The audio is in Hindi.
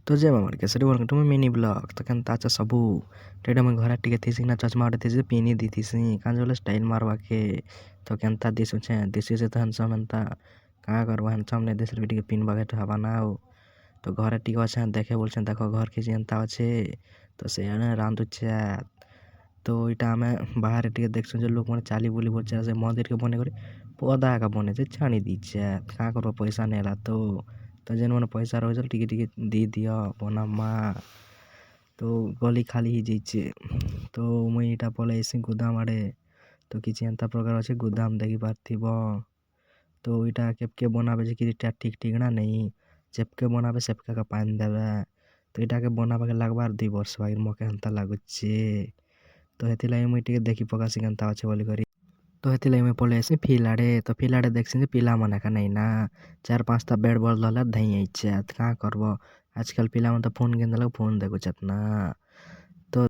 तो जे मामार केसरी welcome to my mini blog तो केनता अच्छा सबू टेडा मैं घर टिके थीसी ना चश्मा आड़े थीसी पिनी दी थीसी कांज वाला स्टाइल मारवा के तो केनता दिसु छे दिसु से तो हंसम एंता का करबो हंसम ने दिसले भी टिके पिन बगे हवा नाओ तो घर टिके अच्छा देखे बोलछे देखो घर के एंता अच्छे तो से रांधु छे तो इटा आमे बाहर टिके देखछु जे लोक माने चाली बोली बोलछे से मंदिर के बने करे पदा का बने छे छानी दीछे का करबो पैसा नेला तो जेन मन पैसा रहे टिके टिके दी दियो बनमा तो गली खाली ही जाइछे तो मुई इटा पले आइसी गोदाम आड़े तो किछि एंता प्रकार अच्छे गोदाम देखि पारथिबो तो इटा केबके बनाबे जे कि ठीक ठिकना नहीं जेबके बनाबे सेबके का पानी देबे तो इटा के बनाबे के लागबार 2 वर्ष बाहिर मके एंता लागुछे तो हेति लागि मुई टिके देखि पकासी केनता अच्छे बोली करी तो हेति लागि मुई पले आइसी फील्ड आड़े तो फील्ड आड़े देखसी जे पिला मन का नहीं ना 4-5 ता बैट बॉल धला धई आइछे का करबो आजकल पिला मन तो फोन किन देलक फोन देखुछत ना